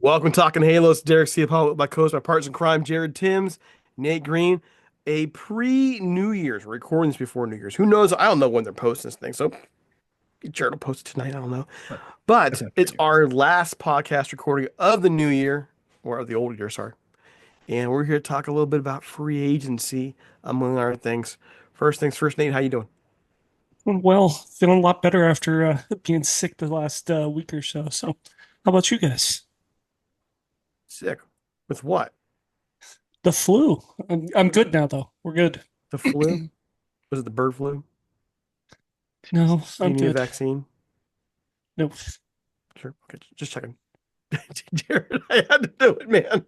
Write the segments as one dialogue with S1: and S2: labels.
S1: Welcome to Talking Halos. Derek Ciapola with my co-host, my partners in crime, Jared Timms, Nate Green. A pre-New Year's. We're recording this before New Year's. Who knows? I don't know when they're posting this thing. So Jared will post it tonight. I don't know.
S2: That's
S1: But
S2: not
S1: it's
S2: great news.
S1: our last podcast recording of the new year, or of the old year, sorry. And we're here to talk a little bit about free agency, among other things. First things first, Nate, how you doing?
S3: Well, feeling a lot better after being sick the last week or so. So, how about you guys?
S1: Sick. With what?
S3: The flu. I'm good now, though. We're good.
S1: The flu? Was it the bird flu?
S3: No,
S1: Do
S3: I'm
S1: you need a
S3: good.
S1: vaccine?
S3: Nope.
S1: Sure. Okay, just checking. Jared, I had to do it, man.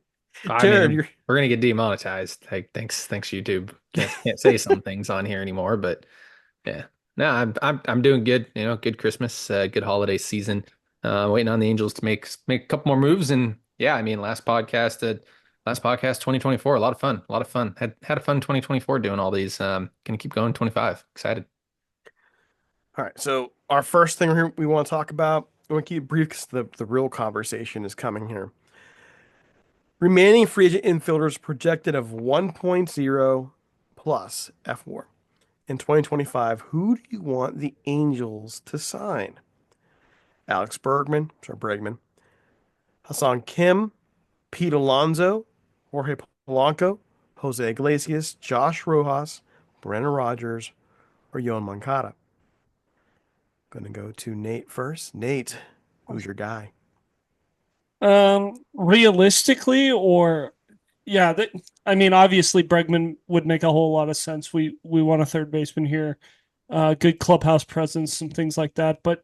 S2: I
S1: Jared,
S2: mean,
S1: you're
S2: we're gonna get demonetized. Like, thanks YouTube. Can't say some things on here anymore, but yeah. No, I'm doing good. Good Christmas, good holiday season. Waiting on the Angels to make a couple more moves, and yeah, I mean, last podcast 2024, a lot of fun, a lot of fun. Had a fun 2024 doing all these. Gonna keep going 25. Excited.
S1: all right. So our first thing we want to talk about, we want to keep it brief because the real conversation is coming here. Remaining free agent infielders projected of 1.0 plus F4 in 2025. Who do you want the Angels to sign? Alex Bregman, Hassan Kim, Pete Alonso, Jorge Polanco, Jose Iglesias, Josh Rojas, Brennan Rodgers, or Yohan Moncada. Gonna go to Nate first. Nate, who's your guy?
S3: Realistically, or yeah, I mean, obviously Bregman would make a whole lot of sense. We want a third baseman here, good clubhouse presence, some things like that. But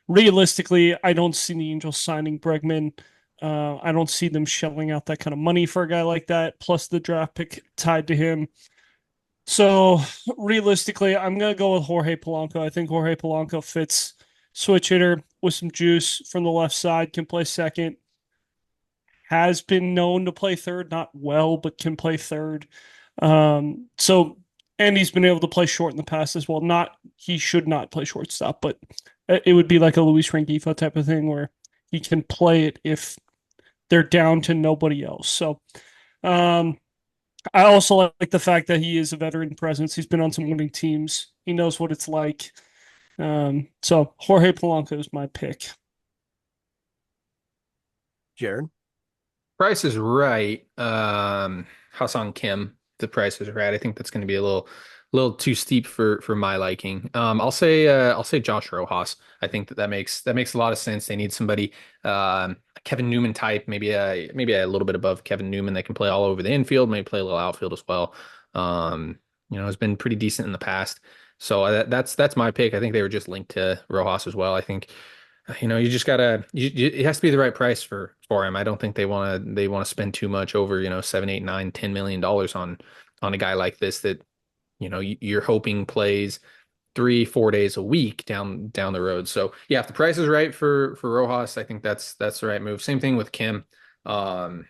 S3: realistically, I don't see the Angels signing Bregman. I don't see them shelling out that kind of money for a guy like that, plus the draft pick tied to him. So realistically, I'm gonna go with Jorge Polanco. I think Jorge Polanco fits switch hitter with some juice from the left side, can play second, has been known to play third, not well, but can play third. So and he's been able to play short in the past as well. Not he should not play shortstop, but it would be like a Luis Rengifo type of thing where he can play it if they're down to nobody else. So um, I also like the fact that he is a veteran presence. He's been on some winning teams. He knows what it's like. So Jorge Polanco is my pick.
S1: Jared.
S2: Price is right. Hassan Kim, the price is right. I think that's going to be a little too steep for my liking. I'll say Josh Rojas. I think that makes a lot of sense. They need somebody, Kevin Newman type, maybe a little bit above Kevin Newman that can play all over the infield, maybe play a little outfield as well. Has been pretty decent in the past. So that's my pick. I think they were just linked to Rojas as well. I think. You just gotta. It has to be the right price for him. I don't think they want to spend too much over 7, 8, 9, $10 million on a guy like this that you're hoping plays 3, 4 days a week down the road. So yeah, if the price is right for Rojas, I think that's the right move. Same thing with Kim. Um,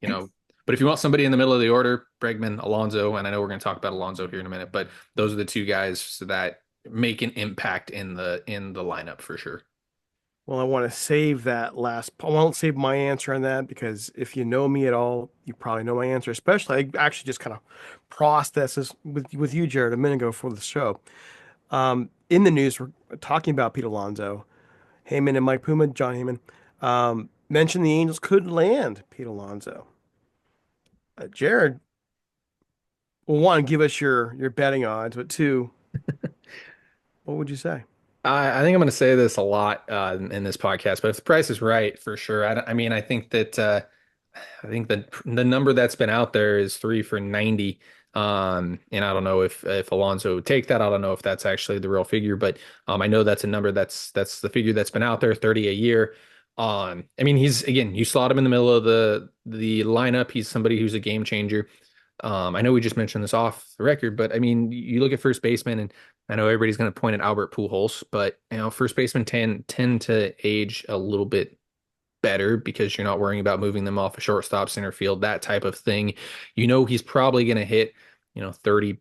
S2: you know, but if you want somebody in the middle of the order, Bregman, Alonso, and I know we're going to talk about Alonso here in a minute, but those are the two guys that make an impact in the lineup for sure.
S1: Well, I want to save that last. I won't save my answer on that because if you know me at all, you probably know my answer. Especially, I actually just kind of processed this with you, Jared, a minute ago for the show. In the news, we're talking about Pete Alonso, Heyman, and Mike Puma, John Heyman, mentioned the Angels could land Pete Alonso. Jared, well, one, give us your betting odds, but two, what would you say?
S2: I think I'm going to say this a lot in this podcast, but if the price is right, for sure. I mean, I think that the number that's been out there is 3 for 90. And I don't know if Alonso would take that. I don't know if that's actually the real figure, but I know that's a number that's the figure that's been out there, 30 a year. I mean, he's again, you slot him in the middle of the lineup. He's somebody who's a game changer. I know we just mentioned this off the record, but I mean, you look at first baseman, and I know everybody's going to point at Albert Pujols, but first basemen tend to age a little bit better because you're not worrying about moving them off a shortstop, center field, that type of thing. He's probably going to hit, 30,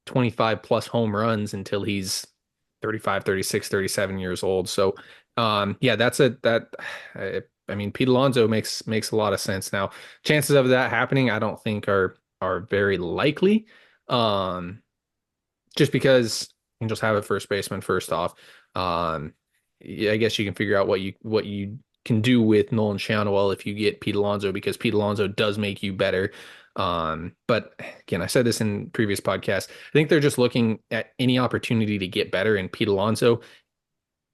S2: 25 plus home runs until he's 35, 36, 37 years old. So, yeah, that I mean, Pete Alonso makes a lot of sense now. Chances of that happening, I don't think are very likely. Um, just because Angels have a first baseman first off. Um, yeah, I guess you can figure out what you can do with Nolan Shanaway if you get Pete Alonso because Pete Alonso does make you better. But again, I said this in previous podcasts. I think they're just looking at any opportunity to get better, and Pete Alonso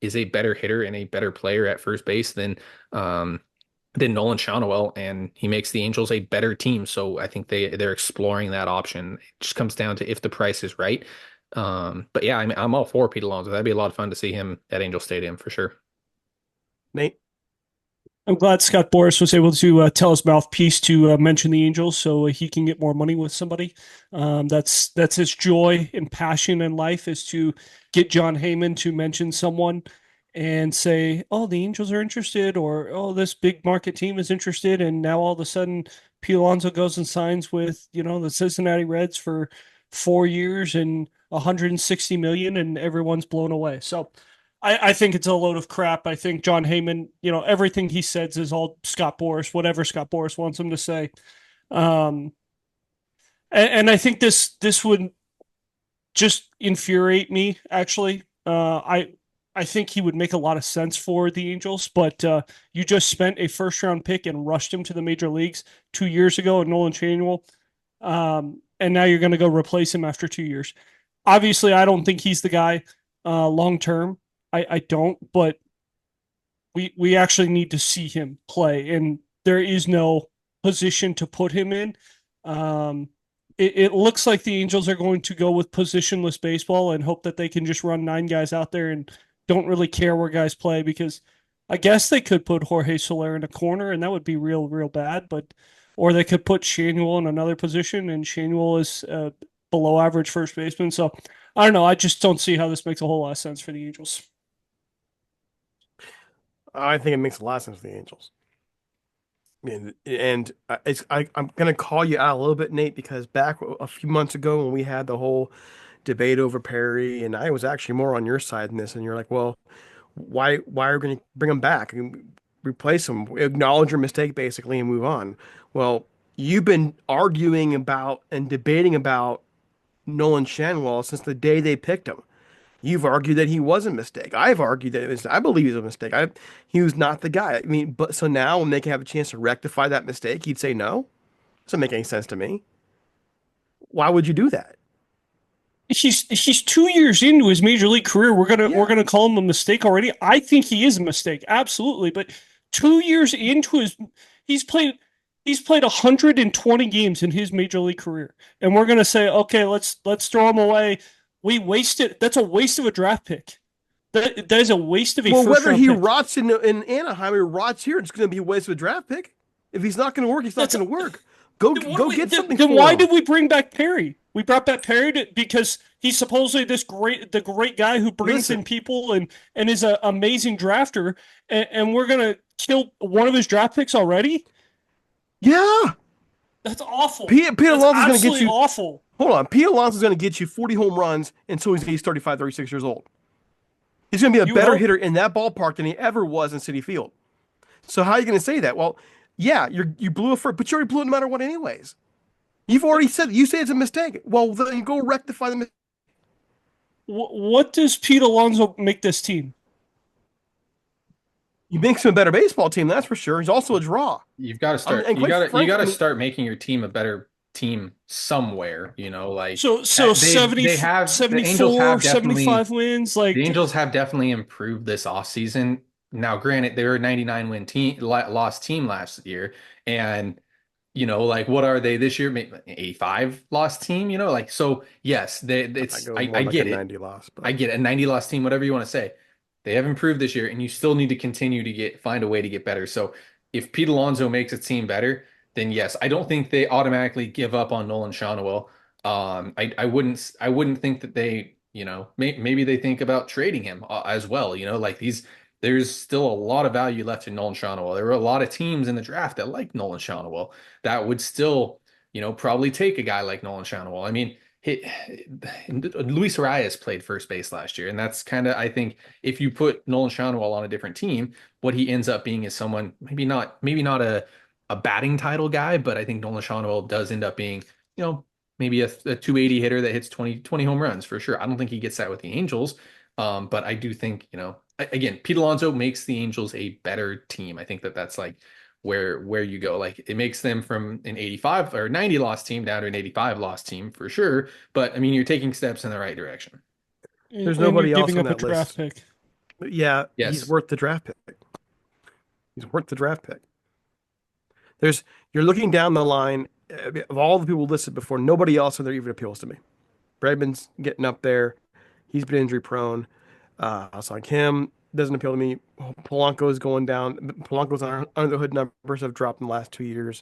S2: is a better hitter and a better player at first base um, than Nolan Shanaway, and he makes the Angels a better team. So I think they're exploring that option. It just comes down to if the price is right. But yeah, I'm all for Pete Alonso. That'd be a lot of fun to see him at Angel Stadium for sure.
S1: Nate.
S3: I'm glad Scott Boras was able to tell his mouthpiece to mention the Angels so he can get more money with somebody. That's his joy and passion in life is to get John Heyman to mention someone and say, "Oh, the Angels are interested," or "Oh, this big market team is interested," and now all of a sudden, Pete Alonso goes and signs with the Cincinnati Reds for 4 years and 160 million, and everyone's blown away. So. I think it's a load of crap. I think John Heyman, everything he says is all Scott Boras, whatever Scott Boras wants him to say. Um, and I think this would just infuriate me. Actually, I think he would make a lot of sense for the Angels, but you just spent a first round pick and rushed him to the major leagues 2 years ago at Nolan Schanuel, and now you're going to go replace him after 2 years. Obviously, I don't think he's the guy long term. I don't, but we actually need to see him play, and there is no position to put him in. Um, it looks like the Angels are going to go with positionless baseball and hope that they can just run 9 guys out there and don't really care where guys play because I guess they could put Jorge Soler in a corner and that would be real, real bad. But or they could put Shanuel in another position and Shanuel is below average first baseman. So I don't know. I just don't see how this makes a whole lot of sense for the Angels.
S1: I think it makes a lot of sense for the Angels. And I'm gonna call you out a little bit, Nate, because back a few months ago when we had the whole debate over Perry, and I was actually more on your side in this, and you're like, well, why are we going to bring him back and replace him? Acknowledge your mistake basically and move on. Well, you've been arguing about and debating about Nolan Shanwell since the day they picked him. You've argued that he was a mistake. I've argued that I believe he's a mistake. He was not the guy. I mean, but so now when they can have a chance to rectify that mistake, he'd say no. Doesn't make any sense to me. Why would you do that?
S3: He's 2 years into his major league career. We're gonna we're
S1: Yeah.
S3: gonna call him a mistake already. I think he is a mistake, absolutely. But 2 years into he's played he's played 120 games in his major league career, and we're gonna say, okay, let's throw him away. We wasted. That's a waste of a draft pick. That is a waste of a
S1: Well,
S3: first
S1: whether
S3: round
S1: he
S3: pick.
S1: rots in Anaheim or rots here, it's going to be a waste of a draft pick. If he's not going to work, he's not
S3: That's
S1: going to work. Go
S3: Then what do
S1: go
S3: we?
S1: get
S3: Then,
S1: something
S3: then
S1: for
S3: why
S1: him.
S3: did we bring back Perry? We brought back Perry because he's supposedly the great guy who brings in
S1: Listen,
S3: people and is an amazing drafter, and we're gonna kill one of his draft picks already.
S1: yeah,
S3: That's awful.
S1: Pete
S3: That's
S1: Alonso's going to get
S3: absolutely
S1: you.
S3: awful.
S1: Hold on, Pete Alonso's going to get you 40 home runs until he's 35, 36 years old. He's going to be a
S3: You
S1: better
S3: hope.
S1: hitter in that ballpark than he ever was in City Field. So how are you going to say that? Well, yeah, you blew it for, but you already blew it no matter what, anyways. You've already said you say it's a mistake. Well, then go rectify the mistake.
S3: What does Pete Alonso make this team?
S1: He makes him a better baseball team, that's for sure. He's also a draw.
S2: You've got to start.
S1: And quite
S2: You
S1: frankly,
S2: got
S1: I
S2: to
S1: mean,
S2: start making your team a better team somewhere. Like
S3: So
S2: they have the Angels
S3: 74,
S2: have
S3: 75
S2: definitely
S3: wins.
S2: the
S3: Like
S2: Angels have definitely improved this offseason. Now, granted, they were a 99 win team, lost team last year, and like what are they this year? Maybe 85 lost team. So yes,
S1: I
S2: it's
S1: go more
S2: I
S1: like a
S2: get it.
S1: 90 loss,
S2: I
S1: but
S2: get it. A 90 loss team, whatever you want to say. They have improved this year, and you still need to continue to find a way to get better. So if Pete Alonso makes a team better, then yes, I don't think they automatically give up on Nolan Schanuel. I wouldn't think that they, maybe they think about trading him as well. Like there's still a lot of value left in Nolan Schanuel. There were a lot of teams in the draft that liked Nolan Schanuel that would still, probably take a guy like Nolan Schanuel. I mean, he, Luis Arias played first base last year, and that's kind of, I think, if you put Nolan Schanuel on a different team, what he ends up being is someone maybe not a batting title guy, but I think Nolan Schanuel does end up being, maybe a 280 hitter that hits 20 home runs for sure. I don't think he gets that with the Angels, but I do think, again, Pete Alonso makes the Angels a better team. I think that that's like where you go. Like it makes them from an 85 or 90 loss team down to an 85 loss team for sure. But I mean, you're taking steps in the right direction.
S1: There's
S3: And you're
S1: nobody else
S3: giving
S1: on
S3: up a
S1: that
S3: draft
S1: list.
S3: pick.
S1: But yeah, he's
S2: Yes.
S1: worth the draft pick. He's worth the draft pick. There's you're looking down the line of all the people listed before. Nobody else in there even appeals to me. Bregman's getting up there. He's been injury prone. So like him doesn't appeal to me. Polanco is going down. Polanco's under the hood numbers have dropped in the last 2 years.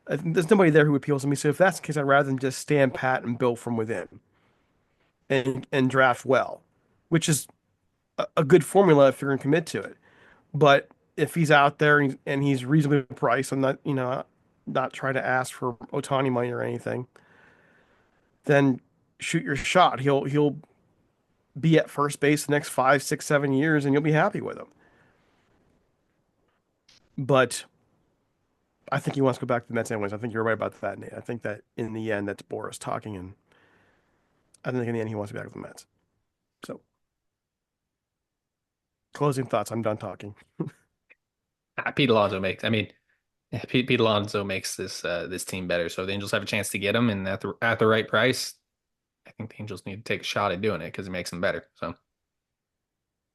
S1: There's nobody there who appeals to me. So if that's the case, I'd rather than just stand pat and build from within and draft well, which is a good formula if you're going to commit to it. But if he's out there and he's reasonably priced, I'm not, not trying to ask for Otani money or anything, then shoot your shot. He'll be at first base the next 5, 6, 7 years, and you'll be happy with him. But I think he wants to go back to the Mets anyways. I think you're right about that, Nate. I think that in the end, that's Boris talking, and I think in the end he wants to be back with the Mets. So, closing thoughts. I'm done talking.
S2: Pete Alonso makes. I mean, yeah, Pete Alonso makes this team better. So if the Angels have a chance to get him and at the right price, I think the Angels need to take a shot at doing it because it makes them better. So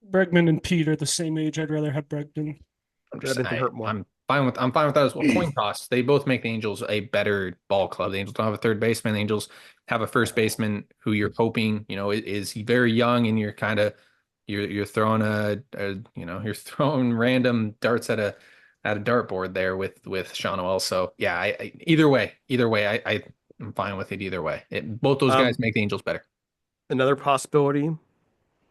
S3: Bregman and Pete are the same age. I'd rather have Bregman.
S2: I'm just
S1: Anything hurt more.
S2: I'm fine with that as well. Coin toss. They both make the Angels a better ball club. The Angels don't have a third baseman. The Angels have a first baseman who you're hoping, is very young and you're throwing you're throwing random darts at a dartboard there with Sean Wells. So yeah, either way, I'm fine with it either way. Both those guys
S1: Um,
S2: make the Angels better.
S1: Another possibility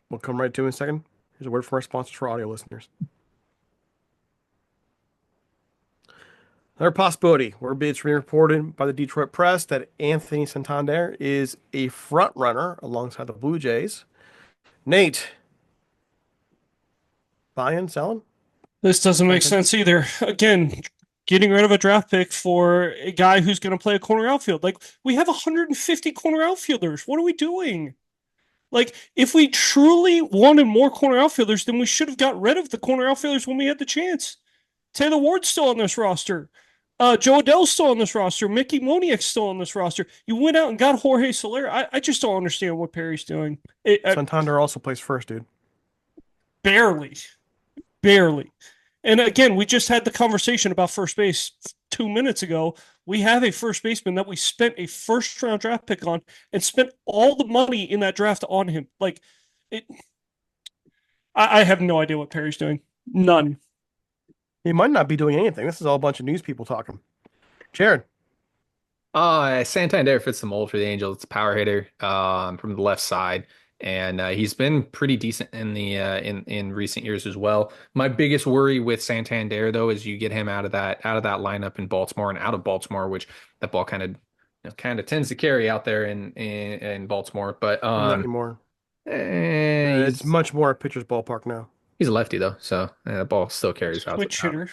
S1: we'll come right to in a second. Here's a word from our sponsors for audio listeners. Another possibility, where it's being reported by the Detroit Press that Anthony Santander is a front runner alongside the Blue Jays. Nate, buying, selling?
S3: This doesn't make sense either. Again, getting rid of a draft pick for a guy who's going to play a corner outfield. Like, we have 150 corner outfielders. What are we doing? Like, if we truly wanted more corner outfielders, then we should have got rid of the corner outfielders when we had the chance. Taylor Ward's still on this roster. Joe Adell's still on this roster. Mickey Moniak's still on this roster. You went out and got Jorge Soler. I just don't understand what Perry's doing.
S1: Santander also plays first, dude.
S3: Barely. Barely. And again, we just had the conversation about first base 2 minutes ago. We have a first baseman that we spent a first round draft pick on and spent all the money in that draft on him. Like, it, I have no idea what Perry's doing. None.
S1: He might not be doing anything. This is all a bunch of news people talking. Jared.
S2: Santander fits the mold for the Angels. It's a power hitter from the left side, and he's been pretty decent in the in recent years as well. My biggest worry with Santander though is you get him out of that lineup in Baltimore and out of Baltimore, which that ball kind of tends to carry out there in Baltimore. But
S1: Not anymore. It's
S2: he's
S1: much more a pitcher's ballpark now.
S2: he's a lefty though, so the ball still carries out.
S3: Switch hitter.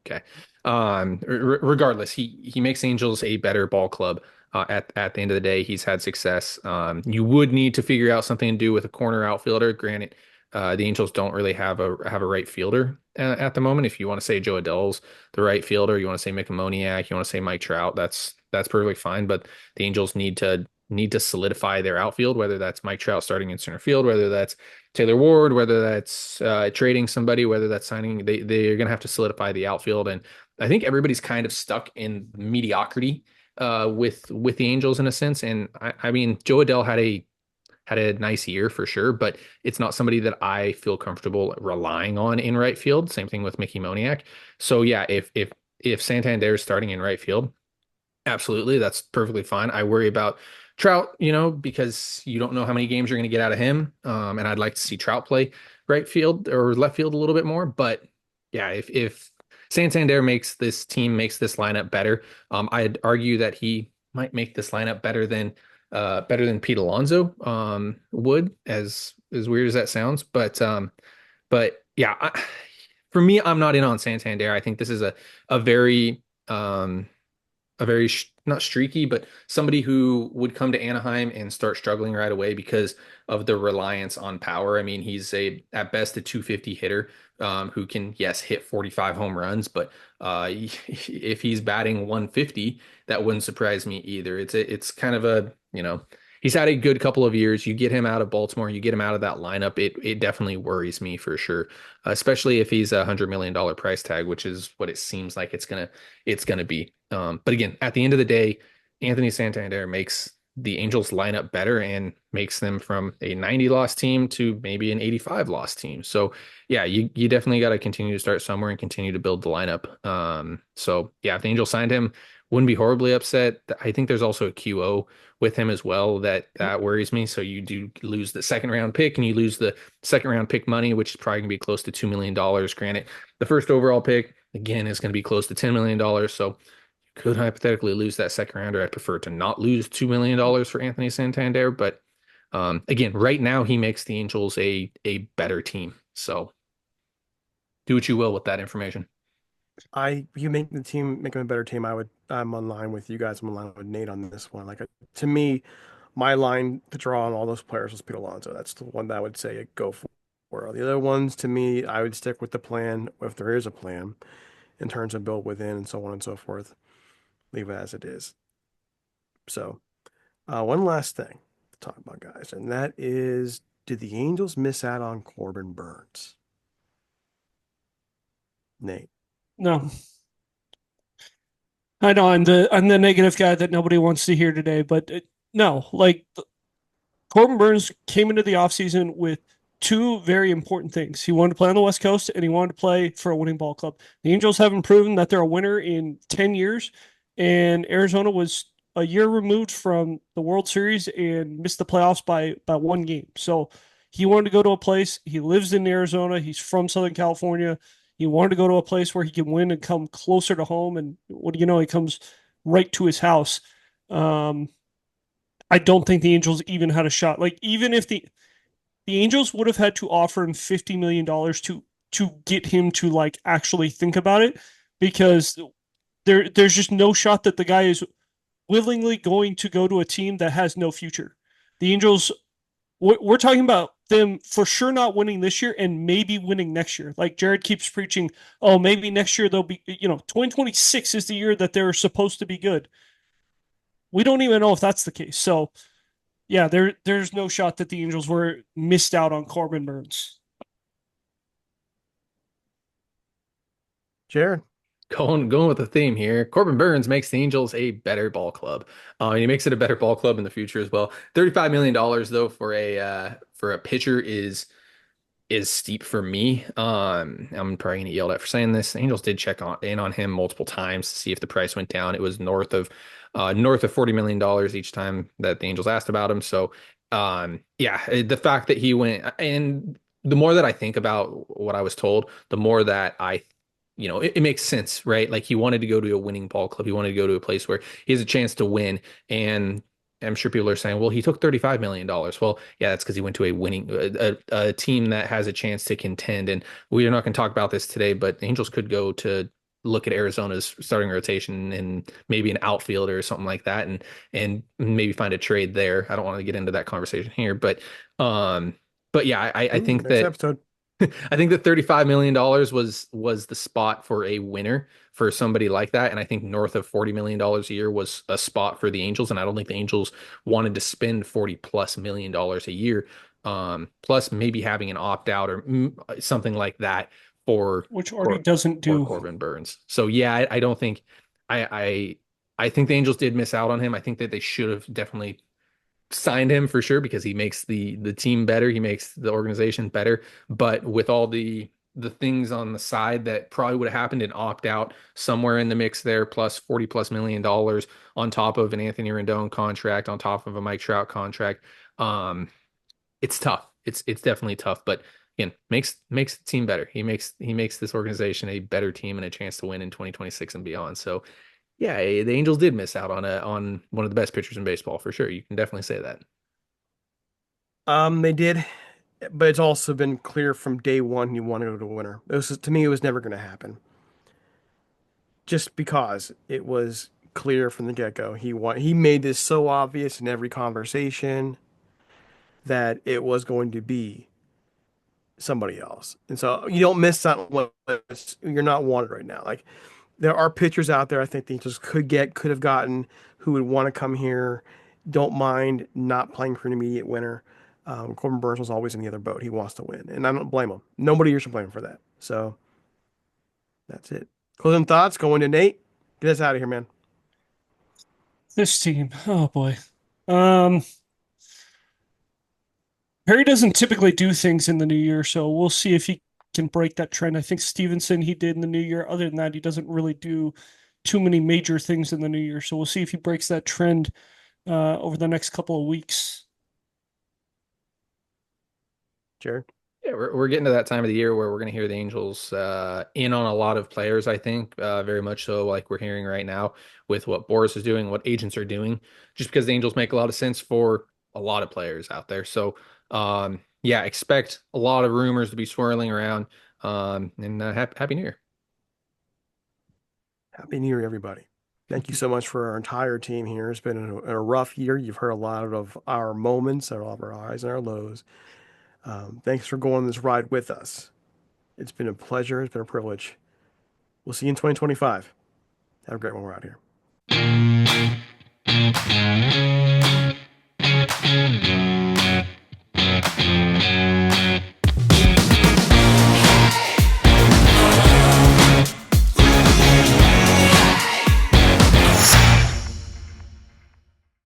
S2: Okay. Regardless, he makes Angels a better ball club. At the end of the day, he's had success. You would need to figure out something to do with a corner outfielder. Granted, the Angels don't really have a right fielder at the moment. If you want to say Joe Adell's the right fielder, you want to say Mick Moniak, you want to say Mike Trout, that's perfectly fine. But the Angels need to solidify their outfield, whether that's Mike Trout starting in center field, whether that's Taylor Ward, whether that's trading somebody, whether that's signing. They're going to have to solidify the outfield, and I think everybody's kind of stuck in mediocrity with the Angels in a sense. And I mean, Joe Adell had a nice year for sure, but it's not somebody that I feel comfortable relying on in right field. Same thing with Mickey Moniak. So yeah, if Santander is starting in right field, absolutely, that's perfectly fine. I worry about Trout, because you don't know how many games you're going to get out of him. And I'd like to see Trout play right field or left field a little bit more. But yeah, if Santander makes this lineup better, I'd argue that he might make this lineup better than Pete Alonso would, as weird as that sounds. But yeah, for me, I'm not in on Santander. I think this is a very not streaky, but somebody who would come to Anaheim and start struggling right away because of the reliance on power. I mean, he's a at best a 250 hitter who can, yes, hit 45 home runs, but if he's batting 150, that wouldn't surprise me either. It's kind of he's had a good couple of years. You get him out of Baltimore, you get him out of that lineup. It definitely worries me for sure, especially if he's $100 million price tag, which is what it seems like it's gonna be. But again, at the end of the day, Anthony Santander makes the Angels lineup better and makes them from a 90 loss team to maybe an 85 loss team. So yeah, you definitely got to continue to start somewhere and continue to build the lineup. So yeah, if the Angels signed him, wouldn't be horribly upset. I think there's also a QO with him as well that worries me. So you do lose the second round pick and you lose the second round pick money, which is probably gonna be close to $2 million. Granted, the first overall pick again is going to be close to $10 million. So could hypothetically lose that second rounder. I'd prefer to not lose $2 million for Anthony Santander, but again, right now he makes the Angels a better team. So do what you will with that information.
S1: You make them a better team. I'm on line with you guys. I'm on line with Nate on this one. To me, my line to draw on all those players was Pete Alonso. That's the one that I would say go for. The other ones, to me, I would stick with the plan if there is a plan in terms of build within and so on and so forth. Leave it as it is. So, one last thing to talk about, guys, and that is, did the Angels miss out on Corbin Burns? Nate.
S3: No, I know I'm the negative guy that nobody wants to hear today, but no, like Corbin Burns came into the offseason with two very important things. He wanted to play on the West Coast and he wanted to play for a winning ball club. The Angels haven't proven that they're a winner in 10 years, and Arizona was a year removed from the World Series and missed the playoffs by one game. So he wanted to go to a place. He lives in Arizona. He's from Southern California. He wanted to go to a place where he can win and come closer to home. And what do you know? He comes right to his house. Um, I don't think the Angels even had a shot. Like even if the Angels would have had to offer him $50 million to get him to like actually think about it, because there's just no shot that the guy is willingly going to go to a team that has no future. The Angels, we're talking about them for sure not winning this year and maybe winning next year. Like Jared keeps preaching, oh, maybe next year they'll be, 2026 is the year that they're supposed to be good. We don't even know if that's the case. So yeah, there's no shot that the Angels were missed out on Corbin Burns.
S1: Jared.
S2: Going with the theme here, Corbin Burns makes the Angels a better ball club. He makes it a better ball club in the future as well. $35 million though for a pitcher is steep for me. I'm probably gonna get yelled at for saying this. The Angels did check in on him multiple times to see if the price went down. It was north of $40 million each time that the Angels asked about him. So yeah, the fact that he went, and the more that I think about what I was told, the more that it makes sense, right? Like he wanted to go to a winning ball club. He wanted to go to a place where he has a chance to win. And I'm sure people are saying, well, he took $35 million. Well, yeah, that's because he went to a team that has a chance to contend. And we're not going to talk about this today, but the Angels could go to look at Arizona's starting rotation and maybe an outfielder or something like that, and maybe find a trade there. I don't want to get into that conversation here, but yeah, I think
S1: Next
S2: that
S1: episode.
S2: I think that $35 million was the spot for a winner for somebody like that. And I think north of $40 million a year was a spot for the Angels. And I don't think the Angels wanted to spend $40+ million a year. Plus maybe having an opt out or something like that for
S3: Which Artie doesn't do.
S2: Corbin Burns. So yeah, I don't think I think the Angels did miss out on him. I think that they should have definitely signed him for sure because he makes the team better, he makes the organization better. But with all the things on the side that probably would have happened, and opt out somewhere in the mix there, plus $40+ million on top of an Anthony Rendon contract, on top of a Mike Trout contract. It's tough. It's definitely tough, but again, makes the team better. He makes this organization a better team and a chance to win in 2026 and beyond. So Yeah, the Angels did miss out on one of the best pitchers in baseball for sure. You can definitely say that.
S1: They did, but it's also been clear from day one he wanted a winner. To me, it was never going to happen. Just because it was clear from the get-go. He made this so obvious in every conversation that it was going to be somebody else. And so you don't miss out when you're not wanted right now. Like there are pitchers out there I think they just could have gotten who would want to come here, don't mind not playing for an immediate winner. Corbin Burns was always in the other boat. He wants to win, and I don't blame him. Nobody here should blame him for that. So that's it. Closing thoughts. Going to Nate. Get us out of here, man.
S3: This team, oh boy. Um, Perry doesn't typically do things in the new year, so we'll see if he can break that trend. I think Stevenson he did in the new year. Other than that, he doesn't really do too many major things in the new year. So we'll see if he breaks that trend over the next couple of weeks.
S1: Jared.
S2: Yeah, we're getting to that time of the year where we're going to hear the Angels in on a lot of players, I think, very much so like we're hearing right now with what Boris is doing, what agents are doing, just because the Angels make a lot of sense for a lot of players out there. So, yeah, expect a lot of rumors to be swirling around. And happy New Year.
S1: Happy New Year, everybody. Thank you so much for our entire team here. It's been a rough year. You've heard a lot of our moments, a lot of our highs and our lows. Thanks for going on this ride with us. It's been a pleasure. It's been a privilege. We'll see you in 2025. Have a great one. We're out here.